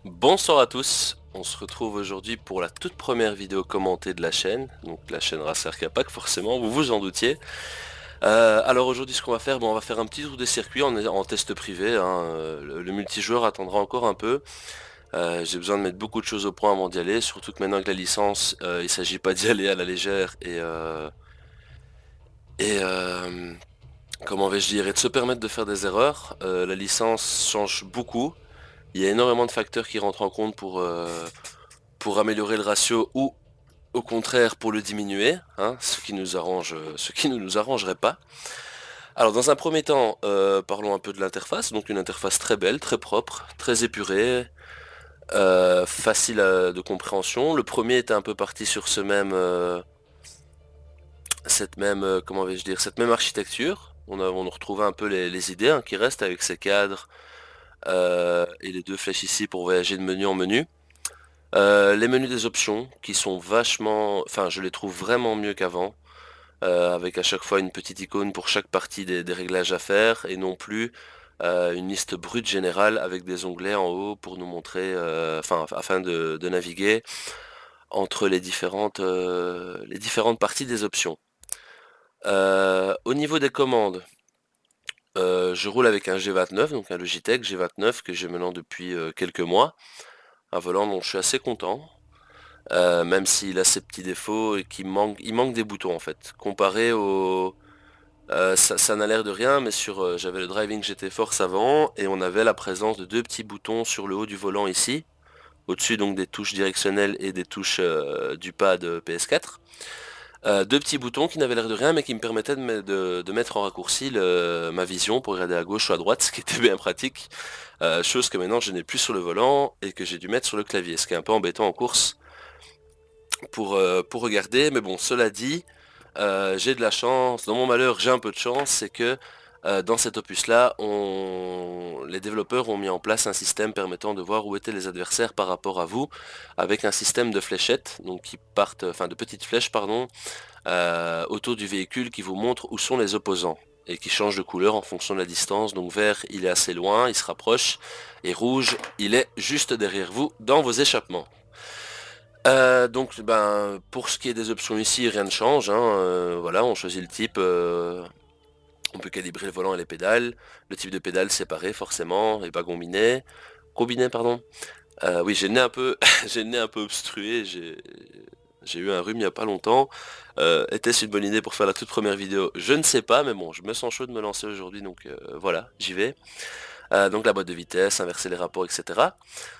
Bonsoir à tous, on se retrouve aujourd'hui pour la toute première vidéo commentée de la chaîne, donc la chaîne Racer Capac forcément, vous vous en doutiez. Alors aujourd'hui ce qu'on va faire, bon, on va faire un petit tour des circuits en test privé, hein, le multijoueur attendra encore un peu. J'ai besoin de mettre beaucoup de choses au point avant d'y aller, surtout que maintenant avec la licence, il s'agit pas d'y aller à la légère et comment vais-je dire, et de se permettre de faire des erreurs. La licence change beaucoup, il y a énormément de facteurs qui rentrent en compte pour améliorer le ratio ou au contraire pour le diminuer, hein, ce qui ne nous arrangerait pas. Alors dans un premier temps, parlons un peu de l'interface, donc une interface très belle, très propre, très épurée, facile de compréhension. Le premier était un peu parti sur comment vais-je dire, cette même architecture. On a retrouvé un peu les idées hein, qui restent avec ces cadres et les deux flèches ici pour voyager de menu en menu. Les menus des options qui sont vachement, enfin je les trouve vraiment mieux qu'avant, avec à chaque fois une petite icône pour chaque partie des réglages à faire et non plus une liste brute générale avec des onglets en haut pour nous montrer, enfin afin de naviguer entre les différentes parties des options. Au niveau des commandes, je roule avec un G29, donc un Logitech G29 que j'ai maintenant depuis quelques mois, un volant dont je suis assez content. Même s'il a ses petits défauts et il manque des boutons en fait. Comparé au... ça n'a l'air de rien, mais j'avais le Driving GT Force avant et on avait la présence de deux petits boutons sur le haut du volant ici, au-dessus donc des touches directionnelles et des touches du pad PS4. Deux petits boutons qui n'avaient l'air de rien mais qui me permettaient de mettre en raccourci ma vision pour regarder à gauche ou à droite, ce qui était bien pratique. Chose que maintenant je n'ai plus sur le volant et que j'ai dû mettre sur le clavier, ce qui est un peu embêtant en course pour regarder. Mais bon, cela dit, j'ai de la chance. Dans mon malheur, j'ai un peu de chance. C'est que dans cet opus-là, les développeurs ont mis en place un système permettant de voir où étaient les adversaires par rapport à vous, avec un système de fléchettes, donc qui partent, enfin de petites flèches, pardon, autour du véhicule qui vous montrent où sont les opposants et qui changent de couleur en fonction de la distance. Donc vert, il est assez loin, il se rapproche, et rouge, il est juste derrière vous dans vos échappements. Donc ben pour ce qui est des options ici, rien ne change, hein, voilà, on choisit le type, on peut calibrer le volant et les pédales, le type de pédale séparé forcément, et pas combiné pardon. Oui j'ai le nez un peu j'ai le nez un peu obstrué, j'ai eu un rhume il y a pas longtemps. Était-ce une bonne idée pour faire la toute première vidéo? Je ne sais pas, mais bon, je me sens chaud de me lancer aujourd'hui, donc voilà, j'y vais. Donc la boîte de vitesse, inverser les rapports, etc.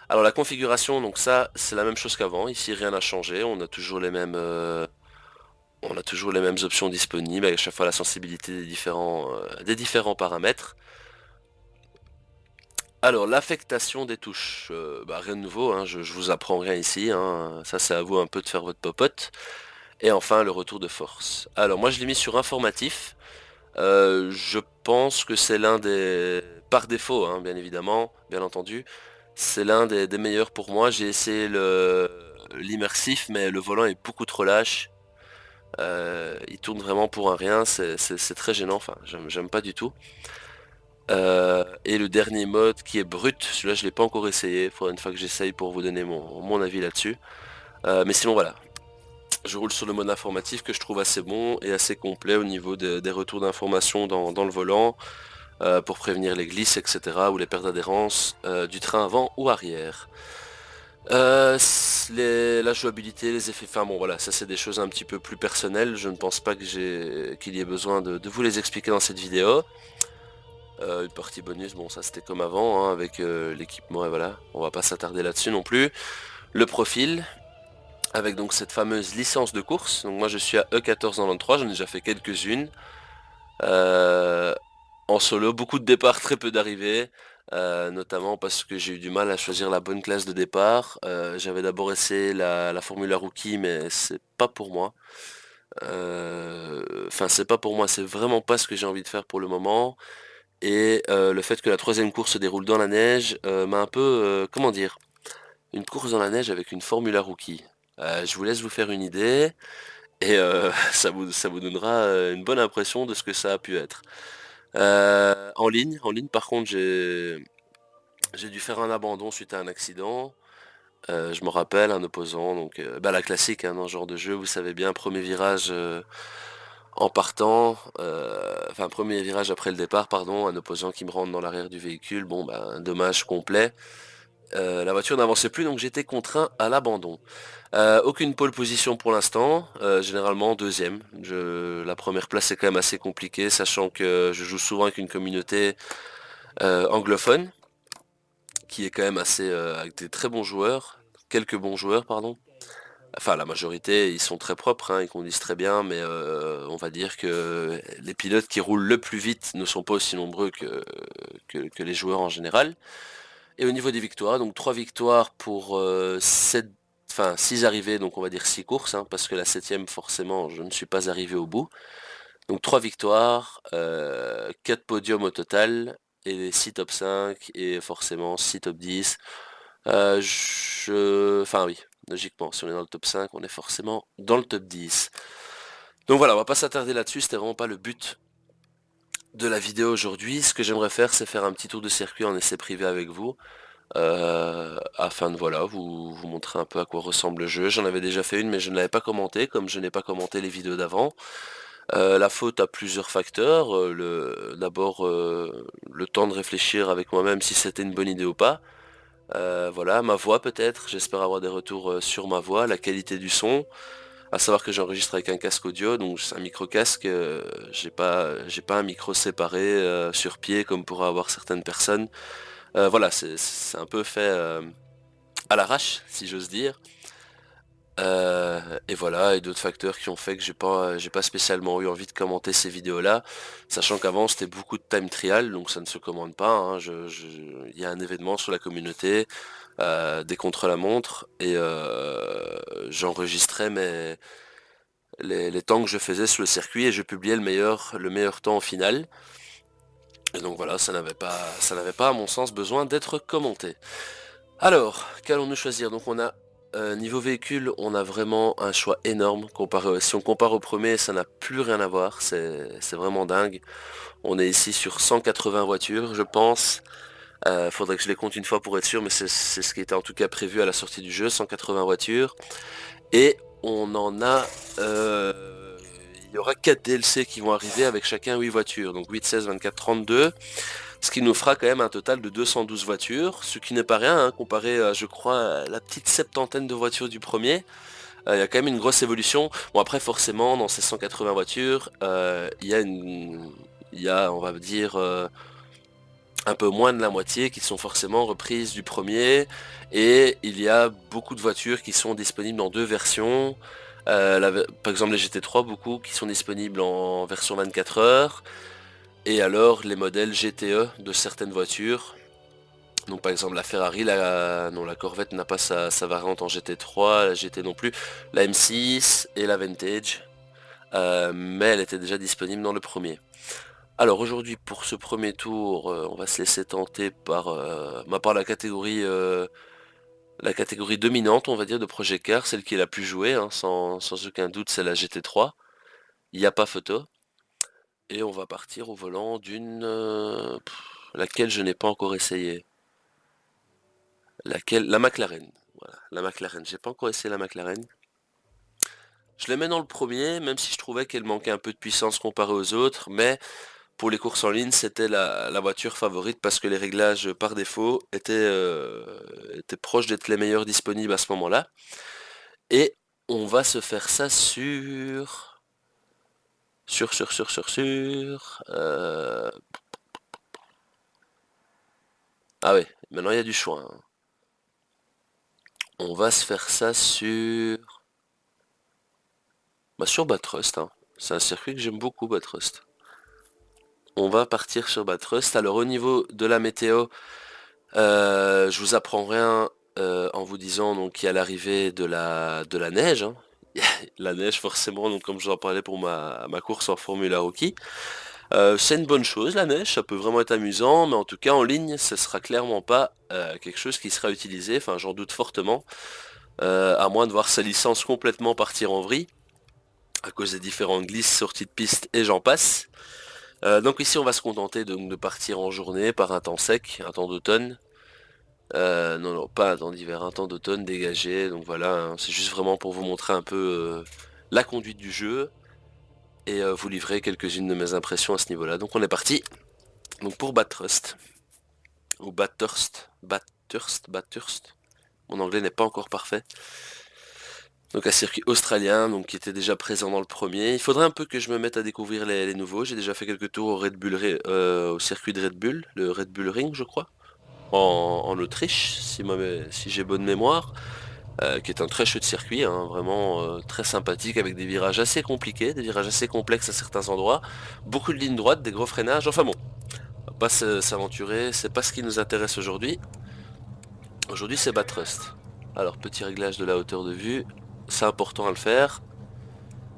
Alors la configuration, donc ça, c'est la même chose qu'avant. Ici, rien n'a changé. On a toujours les mêmes options disponibles, avec à chaque fois la sensibilité des différents paramètres. Alors l'affectation des touches, bah, rien de nouveau, hein, je vous apprends rien ici, hein. Ça c'est à vous un peu de faire votre popote. Et enfin le retour de force. Alors moi je l'ai mis sur informatif. Je pense que c'est l'un des... Par défaut, hein, bien évidemment, bien entendu. C'est l'un des meilleurs pour moi. J'ai essayé l'immersif, mais le volant est beaucoup trop lâche. Il tourne vraiment pour un rien. C'est très gênant. Enfin, j'aime pas du tout. Et le dernier mode qui est brut, celui-là je l'ai pas encore essayé. Faudra une fois que j'essaye pour vous donner mon avis là-dessus. Mais sinon voilà, je roule sur le mode informatif que je trouve assez bon et assez complet au niveau des retours d'informations dans le volant. Pour prévenir les glisses, etc. ou les pertes d'adhérence du train avant ou arrière. La jouabilité, les effets, enfin bon voilà, ça c'est des choses un petit peu plus personnelles, je ne pense pas qu'il y ait besoin de vous les expliquer dans cette vidéo. Une partie bonus, bon ça c'était comme avant, hein, avec l'équipement et voilà, on va pas s'attarder là-dessus non plus. Le profil, avec donc cette fameuse licence de course, donc moi je suis à E1493, j'en ai déjà fait quelques-unes. Euh, En solo, beaucoup de départs, très peu d'arrivées, notamment parce que j'ai eu du mal à choisir la bonne classe de départ. J'avais d'abord essayé la Formula Rookie, mais c'est pas pour moi. Enfin, c'est pas pour moi, c'est vraiment pas ce que j'ai envie de faire pour le moment. Et le fait que la troisième course se déroule dans la neige m'a un peu, comment dire, une course dans la neige avec une Formula Rookie. Je vous laisse vous faire une idée et ça vous donnera une bonne impression de ce que ça a pu être. En ligne par contre, J'ai dû faire un abandon suite à un accident. Je me rappelle, un opposant, donc bah, la classique hein, dans ce genre de jeu, vous savez bien, premier virage en partant, enfin premier virage après le départ, pardon, un opposant qui me rentre dans l'arrière du véhicule, bon bah un dommage complet. La voiture n'avançait plus, donc j'étais contraint à l'abandon. Aucune pole position pour l'instant, généralement deuxième. La première place est quand même assez compliquée, sachant que je joue souvent avec une communauté anglophone, qui est quand même assez avec des très bons joueurs, quelques bons joueurs, pardon. Enfin, la majorité, ils sont très propres, hein, ils conduisent très bien, mais on va dire que les pilotes qui roulent le plus vite ne sont pas aussi nombreux que les joueurs en général. Et au niveau des victoires, donc 3 victoires pour 7, enfin 6 arrivées, donc on va dire 6 courses, hein, parce que la septième, forcément, je ne suis pas arrivé au bout. Donc 3 victoires, 4 podiums au total, et 6 top 5, et forcément 6 top 10. Enfin oui, logiquement, si on est dans le top 5, on est forcément dans le top 10. Donc voilà, on va pas s'attarder là-dessus, c'était vraiment pas le but de la vidéo aujourd'hui. Ce que j'aimerais faire, c'est faire un petit tour de circuit en essai privé avec vous, afin de voilà, vous montrer un peu à quoi ressemble le jeu. J'en avais déjà fait une, mais je ne l'avais pas commenté, comme je n'ai pas commenté les vidéos d'avant. La faute a plusieurs facteurs. D'abord, le temps de réfléchir avec moi-même si c'était une bonne idée ou pas. Voilà, ma voix peut-être, j'espère avoir des retours sur ma voix, la qualité du son, à savoir que j'enregistre avec un casque audio, donc c'est un micro-casque, j'ai pas un micro séparé sur pied comme pourraient avoir certaines personnes. Voilà, c'est un peu fait à l'arrache, si j'ose dire. Et voilà, et d'autres facteurs qui ont fait que j'ai pas spécialement eu envie de commenter ces vidéos-là, sachant qu'avant c'était beaucoup de time trial, donc ça ne se commande pas, hein. Il y a un événement sur la communauté, des contre-la-montre, et j'enregistrais les temps que je faisais sur le circuit et je publiais le meilleur temps au final. Et donc voilà, ça n'avait pas à mon sens besoin d'être commenté. Alors, qu'allons-nous choisir? Donc on a niveau véhicule, on a vraiment un choix énorme si on compare au premier, ça n'a plus rien à voir, c'est vraiment dingue. On est ici sur 180 voitures, je pense. Faudrait que je les compte une fois pour être sûr, mais c'est ce qui était en tout cas prévu à la sortie du jeu, 180 voitures. Et on en a... il y aura 4 DLC qui vont arriver avec chacun 8 voitures, donc 8, 16, 24, 32. Ce qui nous fera quand même un total de 212 voitures, ce qui n'est pas rien, hein, comparé à, je crois, à la petite septantaine de voitures du premier. Il y a quand même une grosse évolution. Bon après forcément dans ces 180 voitures, il y a on va dire un peu moins de la moitié qui sont forcément reprises du premier, et il y a beaucoup de voitures qui sont disponibles en deux versions. Par exemple les GT3, beaucoup qui sont disponibles en version 24 heures, et alors les modèles GTE de certaines voitures. Donc par exemple la Ferrari, non, la Corvette n'a pas sa variante en GT3, la GT non plus, la M6 et la Vantage, mais elle était déjà disponible dans le premier. Alors aujourd'hui pour ce premier tour, on va se laisser tenter par la catégorie dominante, on va dire, de Project Car, celle qui est la plus jouée, hein, sans aucun doute, c'est la GT3. Il n'y a pas photo. Et on va partir au volant laquelle je n'ai pas encore essayé. La McLaren. Voilà, la McLaren. J'ai pas encore essayé la McLaren. Je la mets dans le premier, même si je trouvais qu'elle manquait un peu de puissance comparée aux autres, mais pour les courses en ligne, c'était la voiture favorite parce que les réglages par défaut étaient proches d'être les meilleurs disponibles à ce moment-là. Et on va se faire ça sur. Ah ouais, maintenant il y a du choix, hein. On va se faire ça sur Bathurst, hein. C'est un circuit que j'aime beaucoup, Bathurst. On va partir sur Bathurst. Alors au niveau de la météo, je vous apprends rien en vous disant donc qu'il y a l'arrivée de la neige, hein. La neige forcément, donc comme je vous en parlais pour ma course en Formula Rookie. C'est une bonne chose la neige, ça peut vraiment être amusant, mais en tout cas en ligne, ce sera clairement pas quelque chose qui sera utilisé, enfin j'en doute fortement, à moins de voir sa licence complètement partir en vrille, à cause des différentes glisses, sorties de piste et j'en passe. Donc ici on va se contenter de partir en journée par un temps sec, un temps d'automne. Non, non, pas un temps d'hiver, un temps d'automne dégagé, donc voilà, hein, c'est juste vraiment pour vous montrer un peu la conduite du jeu et vous livrer quelques-unes de mes impressions à ce niveau-là. Donc on est parti, donc pour Bathurst, ou Bathurst, mon anglais n'est pas encore parfait. Donc un circuit australien, donc qui était déjà présent dans le premier. Il faudrait un peu que je me mette à découvrir les nouveaux. J'ai déjà fait quelques tours au au circuit de Red Bull, le Red Bull Ring je crois, en Autriche, si j'ai bonne mémoire. Qui est un très chouette circuit, hein, vraiment très sympathique, avec des virages assez compliqués, des virages assez complexes à certains endroits, beaucoup de lignes droites, des gros freinages, enfin bon, on va pas s'aventurer, c'est pas ce qui nous intéresse aujourd'hui. Aujourd'hui c'est Bathurst. Alors petit réglage de la hauteur de vue, c'est important à le faire.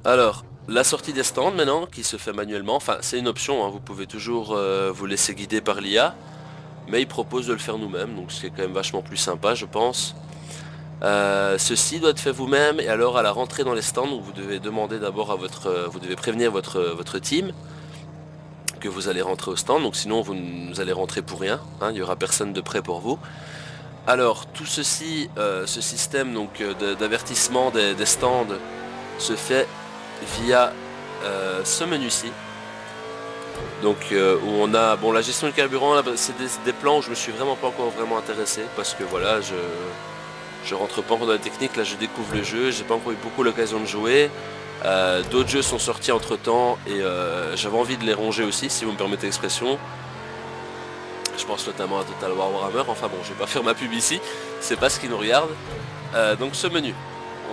Alors, la sortie des stands maintenant, qui se fait manuellement, enfin c'est une option, hein, vous pouvez toujours vous laisser guider par l'IA, mais il propose de le faire nous-mêmes, donc c'est quand même vachement plus sympa je pense. Ceci doit être fait vous-même et alors à la rentrée dans les stands, vous devez demander d'abord à vous devez prévenir votre team que vous allez rentrer au stand, donc sinon vous allez rentrer pour rien, hein, il n'y aura personne de prêt pour vous. Alors tout ceci, ce système donc d'avertissement des stands se fait via ce menu-ci. Donc où on a bon la gestion du carburant, c'est des plans où je me suis vraiment pas encore vraiment intéressé parce que voilà je rentre pas encore dans la technique, là je découvre le jeu, j'ai pas encore eu beaucoup l'occasion de jouer. D'autres jeux sont sortis entre temps et j'avais envie de les ronger aussi si vous me permettez l'expression. Je pense notamment à Total War Warhammer, enfin bon je vais pas faire ma pub ici, c'est pas ce qui nous regarde. Donc ce menu,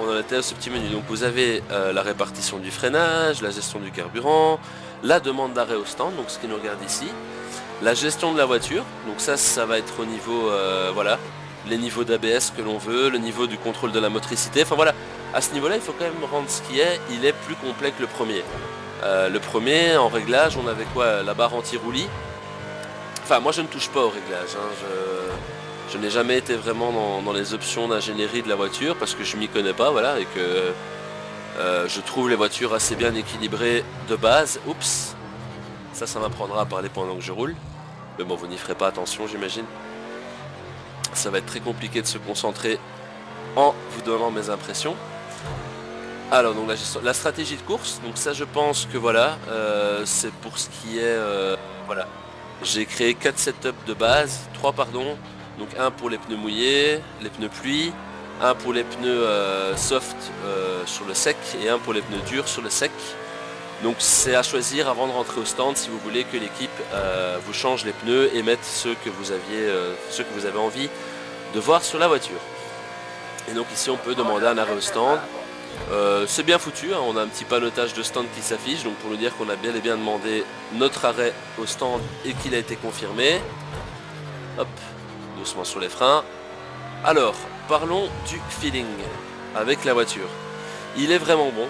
on en était à ce petit menu, donc vous avez la répartition du freinage, la gestion du carburant, la demande d'arrêt au stand, donc ce qui nous regarde ici, la gestion de la voiture, donc ça va être au niveau, voilà, les niveaux d'ABS que l'on veut, le niveau du contrôle de la motricité, enfin voilà, à ce niveau-là il faut quand même rendre ce qui est, il est plus complet que le premier. Le premier, en réglage, on avait quoi? La barre anti-roulis. Enfin moi je ne touche pas au réglage, hein. Je n'ai jamais été vraiment dans les options d'ingénierie de la voiture parce que je m'y connais pas, voilà, et que je trouve les voitures assez bien équilibrées de base. Oups, ça m'apprendra à parler pendant que je roule. Mais bon, vous n'y ferez pas attention, j'imagine. Ça va être très compliqué de se concentrer en vous donnant mes impressions. Alors, donc la stratégie de course, donc ça je pense que voilà, c'est pour ce qui est... voilà. J'ai créé 4 setups de base, 3 pardon. Donc un pour les pneus mouillés, les pneus pluie, un pour les pneus soft sur le sec et un pour les pneus durs sur le sec. Donc c'est à choisir avant de rentrer au stand si vous voulez que l'équipe vous change les pneus et mette ceux que vous avez envie de voir sur la voiture. Et donc ici on peut demander un arrêt au stand. C'est bien foutu, hein, on a un petit panneautage de stand qui s'affiche, donc pour nous dire qu'on a bien et bien demandé notre arrêt au stand et qu'il a été confirmé. Hop, doucement sur les freins. Alors, parlons du feeling avec la voiture. Il est vraiment bon.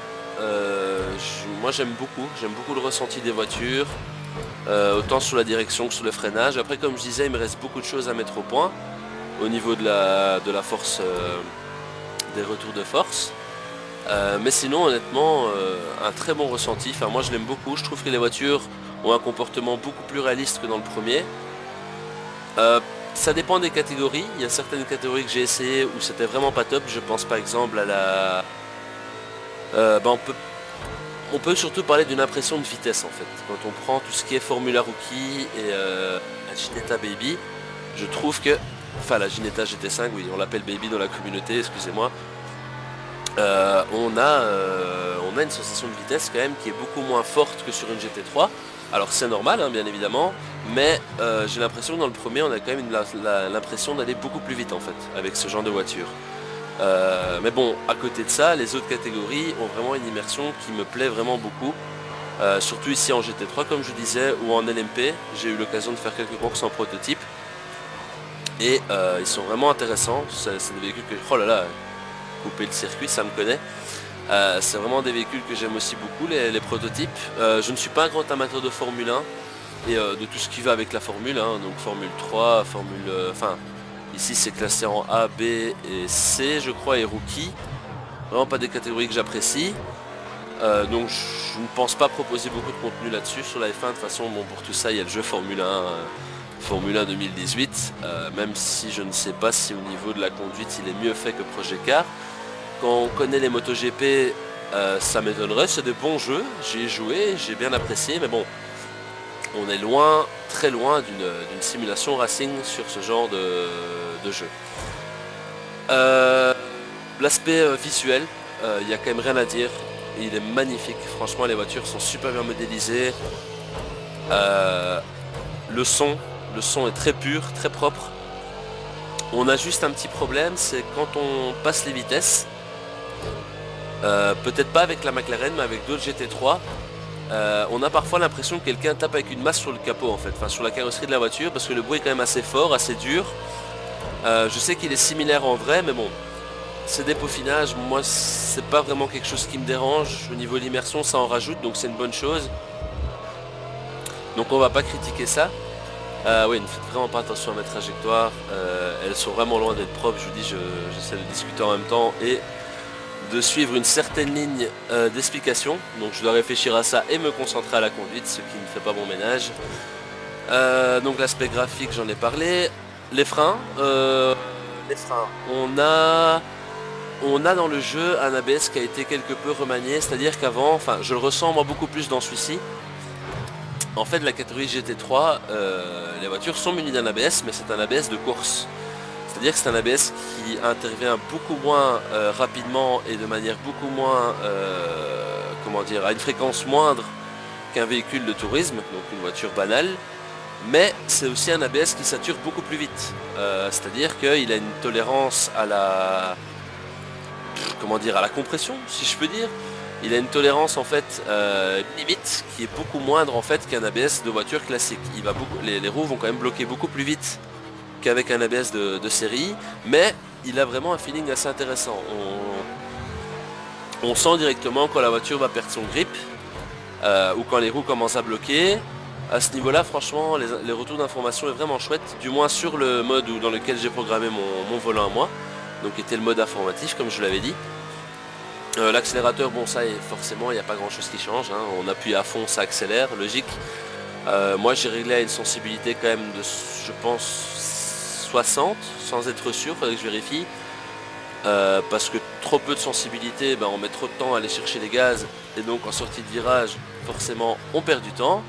Moi j'aime beaucoup le ressenti des voitures, autant sur la direction que sur le freinage. Après comme je disais, il me reste beaucoup de choses à mettre au point au niveau de la force, des retours de force. Mais sinon honnêtement un très bon ressenti, enfin moi je l'aime beaucoup, je trouve que les voitures ont un comportement beaucoup plus réaliste que dans le premier. Ça dépend des catégories, il y a certaines catégories que j'ai essayé où c'était vraiment pas top, je pense par exemple à la... on peut surtout parler d'une impression de vitesse en fait, quand on prend tout ce qui est Formula Rookie et la Ginetta Baby, je trouve que... Enfin la Ginetta GT5, oui on l'appelle Baby dans la communauté, excusez-moi. On a une sensation de vitesse quand même qui est beaucoup moins forte que sur une GT3. Alors c'est normal hein, bien évidemment, mais j'ai l'impression que dans le premier on a quand même l'impression d'aller beaucoup plus vite en fait avec ce genre de voiture. Mais bon, à côté de ça, les autres catégories ont vraiment une immersion qui me plaît vraiment beaucoup. Surtout ici en GT3 comme je disais, ou en LMP, j'ai eu l'occasion de faire quelques courses en prototype. Et ils sont vraiment intéressants, c'est des véhicules que... Oh là là, couper le circuit, ça me connaît. C'est vraiment des véhicules que j'aime aussi beaucoup, les prototypes. Je ne suis pas un grand amateur de Formule 1 et de tout ce qui va avec la Formule, hein, donc Formule 3, Formule... Enfin, ici c'est classé en A, B et C, je crois, et Rookie. Vraiment pas des catégories que j'apprécie. Donc je ne pense pas proposer beaucoup de contenu là-dessus sur la F1. De toute façon, bon, pour tout ça, il y a le jeu Formule 1. Formule 1 2018, même si je ne sais pas si au niveau de la conduite il est mieux fait que Projet Car. Quand on connaît les MotoGP, ça m'étonnerait, c'est des bons jeux, j'y ai joué, j'ai bien apprécié, mais bon, on est loin, très loin d'une simulation racing sur ce genre de jeu. L'aspect visuel, il n'y a quand même rien à dire, il est magnifique, franchement les voitures sont super bien modélisées. Le son est très pur, très propre. On a juste un petit problème, c'est quand on passe les vitesses, peut-être pas avec la McLaren mais avec d'autres GT3, on a parfois l'impression que quelqu'un tape avec une masse sur le capot en fait, enfin sur la carrosserie de la voiture, parce que le bruit est quand même assez fort, assez dur. Je sais qu'il est similaire en vrai, mais bon, c'est des peaufinages, moi c'est pas vraiment quelque chose qui me dérange. Au niveau de l'immersion ça en rajoute, donc c'est une bonne chose. Donc on va pas critiquer ça. Oui, ne faites vraiment pas attention à mes trajectoires, elles sont vraiment loin d'être propres, je vous dis, j'essaie de discuter en même temps et de suivre une certaine ligne d'explication, donc je dois réfléchir à ça et me concentrer à la conduite, ce qui ne fait pas bon ménage. Donc l'aspect graphique, j'en ai parlé. Les freins, on a dans le jeu un ABS qui a été quelque peu remanié, c'est-à-dire qu'avant, enfin je le ressens moi beaucoup plus dans celui-ci. En fait, la catégorie GT3, les voitures sont munies d'un ABS, mais c'est un ABS de course. C'est-à-dire que c'est un ABS qui intervient beaucoup moins rapidement et de manière beaucoup moins, comment dire, à une fréquence moindre qu'un véhicule de tourisme, donc une voiture banale. Mais c'est aussi un ABS qui sature beaucoup plus vite. C'est-à-dire qu'il a une tolérance à la, comment dire, à la compression, si je peux dire. Il a une tolérance en fait limite qui est beaucoup moindre en fait qu'un ABS de voiture classique. Il va beaucoup, les roues vont quand même bloquer beaucoup plus vite qu'avec un ABS de série, mais il a vraiment un feeling assez intéressant. On sent directement quand la voiture va perdre son grip ou quand les roues commencent à bloquer. À ce niveau là franchement les retours d'information est vraiment chouette, du moins sur le mode dans lequel j'ai programmé mon volant à moi, donc qui était le mode informatif comme je l'avais dit. L'accélérateur, bon ça forcément il n'y a pas grand chose qui change, hein. On appuie à fond, ça accélère, logique. Moi j'ai réglé à une sensibilité quand même de, je pense, 60, sans être sûr, faudrait que je vérifie. Parce que trop peu de sensibilité, on met trop de temps à aller chercher les gaz, et donc en sortie de virage, forcément on perd du temps.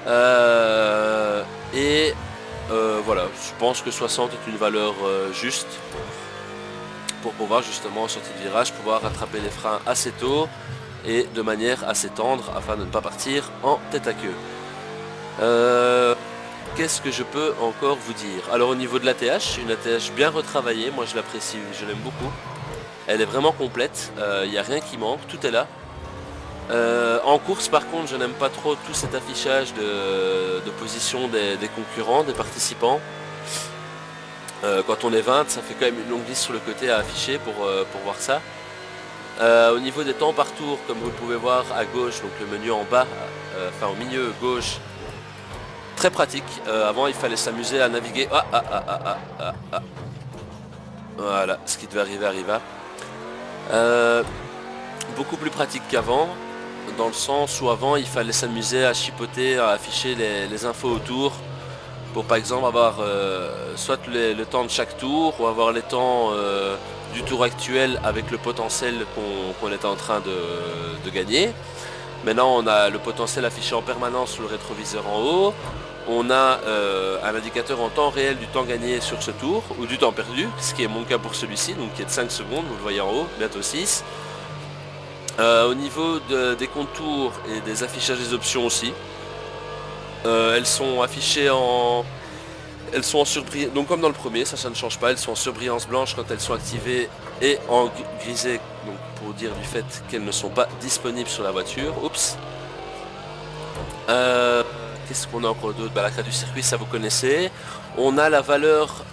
Voilà, je pense que 60 est une valeur juste pour pouvoir justement en sortie de virage pouvoir rattraper les freins assez tôt et de manière assez tendre afin de ne pas partir en tête à queue. Qu'est-ce que je peux encore vous dire? Alors au niveau de l'ATH, une ATH bien retravaillée, moi je l'apprécie, je l'aime beaucoup. Elle est vraiment complète, il n'y a rien qui manque, tout est là. En course par contre je n'aime pas trop tout cet affichage de position des concurrents, des participants. Quand on est 20, ça fait quand même une longue liste sur le côté à afficher pour voir ça. Au niveau des temps par tour, comme vous pouvez voir à gauche, donc le menu en bas, enfin au milieu gauche, très pratique. Avant il fallait s'amuser à naviguer. Voilà, ce qui devait arriver arriva. Beaucoup plus pratique qu'avant, dans le sens où avant il fallait s'amuser à chipoter, à afficher les infos autour, pour par exemple avoir soit le temps de chaque tour, ou avoir les temps du tour actuel avec le potentiel qu'on est en train de gagner. Maintenant on a le potentiel affiché en permanence sur le rétroviseur en haut. On a un indicateur en temps réel du temps gagné sur ce tour, ou du temps perdu, ce qui est mon cas pour celui-ci, donc qui est de 5 secondes, vous le voyez en haut, bientôt 6. Au niveau des contours et des affichages des options aussi, elles sont affichées en surbrillance, donc comme dans le premier, ça ne change pas, elles sont en surbrillance blanche quand elles sont activées et en grisé, donc pour dire du fait qu'elles ne sont pas disponibles sur la voiture. Oups. Qu'est-ce qu'on a encore d'autre? La carte du circuit, ça vous connaissez. On a la valeur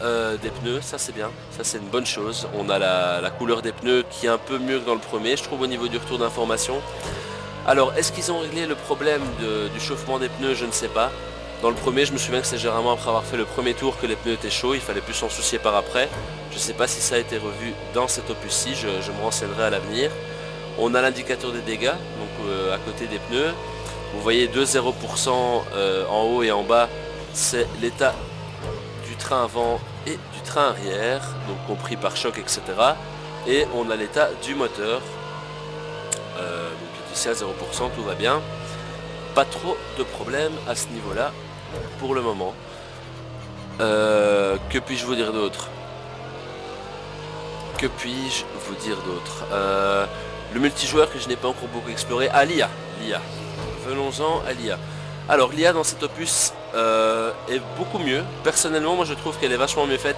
des pneus, ça c'est bien, ça c'est une bonne chose. On a la couleur des pneus qui est un peu mieux que dans le premier, je trouve, au niveau du retour d'information. Alors, est-ce qu'ils ont réglé le problème du chauffement des pneus? Je ne sais pas. Dans le premier, je me souviens que c'est généralement après avoir fait le premier tour que les pneus étaient chauds, il fallait plus s'en soucier par après. Je ne sais pas si ça a été revu dans cet opus-ci, je me renseignerai à l'avenir. On a l'indicateur des dégâts, donc à côté des pneus. Vous voyez 2,0% en haut et en bas c'est l'état du train avant et du train arrière, donc compris par choc, etc. Et on a l'état du moteur, donc ici à 0%, tout va bien. Pas trop de problèmes à ce niveau-là pour le moment. Que puis-je vous dire d'autre? Que puis-je vous dire d'autre? Le multijoueur que je n'ai pas encore beaucoup exploré. Ah, l'IA. Venons-en à l'IA. Alors l'IA dans cet opus est beaucoup mieux. Personnellement, moi je trouve qu'elle est vachement mieux faite.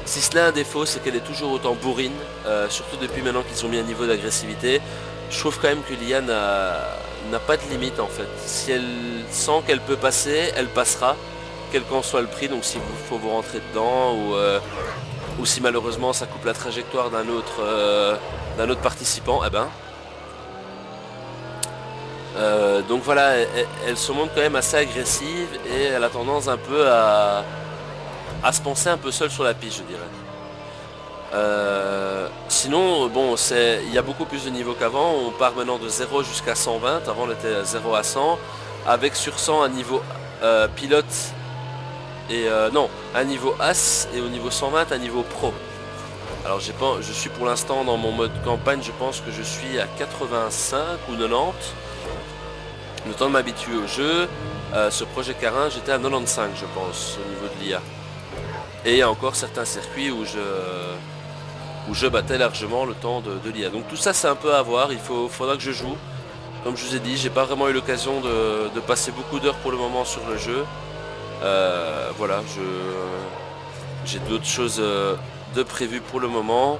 Si cela a un défaut, c'est qu'elle est toujours autant bourrine. Surtout depuis maintenant qu'ils ont mis un niveau d'agressivité. Je trouve quand même que l'IA n'a pas de limite en fait. Si elle sent qu'elle peut passer, elle passera. Quel qu'en soit le prix. Donc s'il faut vous rentrer dedans ou si malheureusement ça coupe la trajectoire d'un autre participant, eh ben. Donc voilà, elle se montre quand même assez agressive et elle a tendance un peu à se penser un peu seule sur la piste, je dirais. Sinon, bon, il y a beaucoup plus de niveaux qu'avant. On part maintenant de 0 jusqu'à 120. Avant, on était 0 à 100. Avec sur 100 un niveau pilote et non, un niveau As et au niveau 120 un niveau Pro. Alors je suis pour l'instant dans mon mode campagne, je pense que je suis à 85 ou 90. Le temps de m'habituer au jeu. Ce projet Carin, j'étais à 95 je pense au niveau de l'IA. Et il y a encore certains circuits où je battais largement le temps de l'IA. Donc tout ça c'est un peu à voir, faudra que je joue. Comme je vous ai dit, j'ai pas vraiment eu l'occasion de passer beaucoup d'heures pour le moment sur le jeu. Voilà, j'ai d'autres choses de prévues pour le moment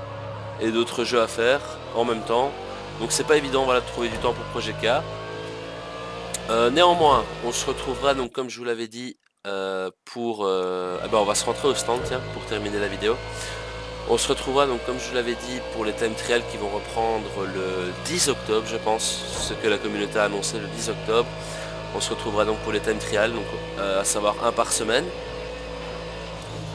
et d'autres jeux à faire en même temps. Donc c'est pas évident, voilà, de trouver du temps pour Projet K. Néanmoins, on se retrouvera donc comme je vous l'avais dit on va se rentrer au stand tiens pour terminer la vidéo. On se retrouvera donc comme je vous l'avais dit pour les time trials qui vont reprendre le 10 octobre je pense, ce que la communauté a annoncé le 10 octobre. On se retrouvera donc pour les time trials, donc à savoir un par semaine.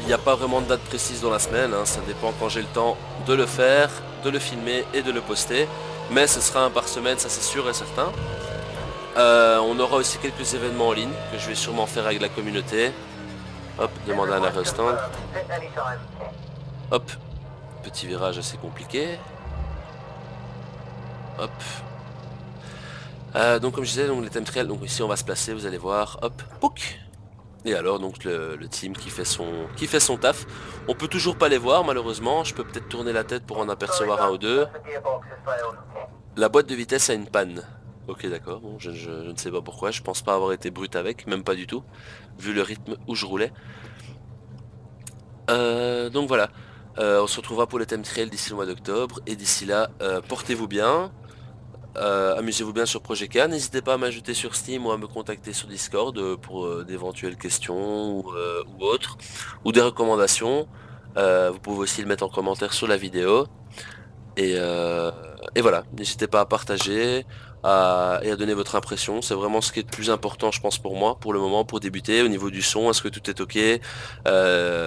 Il n'y a pas vraiment de date précise dans la semaine, hein, ça dépend quand j'ai le temps de le faire, de le filmer et de le poster. Mais ce sera un par semaine, ça c'est sûr et certain. On aura aussi quelques événements en ligne que je vais sûrement faire avec la communauté. Hop, demander un arrêt stand. Hop, petit virage assez compliqué. Hop. Donc comme je disais, donc les thèmes trials, donc ici on va se placer, vous allez voir, hop, pouc. Et alors donc le team qui fait son taf. On peut toujours pas les voir malheureusement, je peux peut-être tourner la tête pour en apercevoir un ou deux. La boîte de vitesse a une panne. Ok d'accord, bon, je ne sais pas pourquoi, je pense pas avoir été brut avec, même pas du tout, vu le rythme où je roulais. Donc voilà, on se retrouvera pour les thèmes trials d'ici le mois d'octobre, et d'ici là, portez-vous bien, amusez-vous bien sur Projet K, n'hésitez pas à m'ajouter sur Steam ou à me contacter sur Discord pour d'éventuelles questions ou autres, ou des recommandations. Vous pouvez aussi le mettre en commentaire sur la vidéo. Et voilà, n'hésitez pas à partager et à donner votre impression. C'est vraiment ce qui est le plus important, je pense, pour moi, pour le moment, pour débuter. Au niveau du son, est-ce que tout est ok?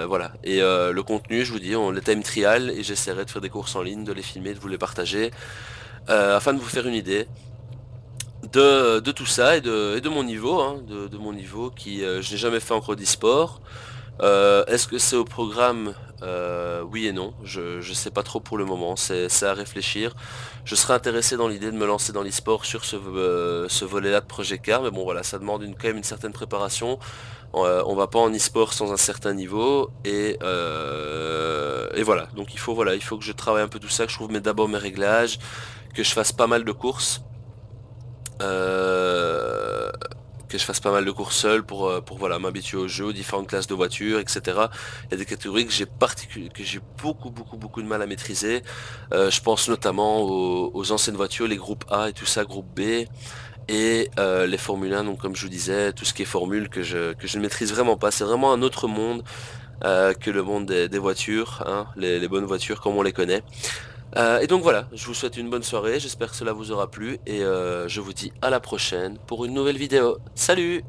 Voilà. Et le contenu, je vous dis, on les time trial et j'essaierai de faire des courses en ligne, de les filmer, de vous les partager, afin de vous faire une idée de tout ça et de mon niveau, hein, de mon niveau qui, je n'ai jamais fait encore d'e-sport. Est-ce que c'est au programme? Oui et non, je sais pas trop pour le moment, c'est à réfléchir. Je serais intéressé dans l'idée de me lancer dans l'e-sport sur ce volet-là de Projet Car, mais bon voilà, ça demande quand même une certaine préparation. On va pas en e-sport sans un certain niveau, et voilà, donc il faut que je travaille un peu tout ça, que je trouve d'abord mes réglages, que je fasse pas mal de courses. Euh, que je fasse pas mal de courses seul pour voilà, m'habituer au jeu, aux différentes classes de voitures, etc. Il y a des catégories que j'ai beaucoup de mal à maîtriser. Je pense notamment aux anciennes voitures, les groupes A et tout ça, groupe B, et les Formule 1, donc comme je vous disais, tout ce qui est formule que je ne maîtrise vraiment pas. C'est vraiment un autre monde que le monde des voitures, hein, les bonnes voitures comme on les connaît. Et donc voilà, je vous souhaite une bonne soirée, j'espère que cela vous aura plu et je vous dis à la prochaine pour une nouvelle vidéo. Salut!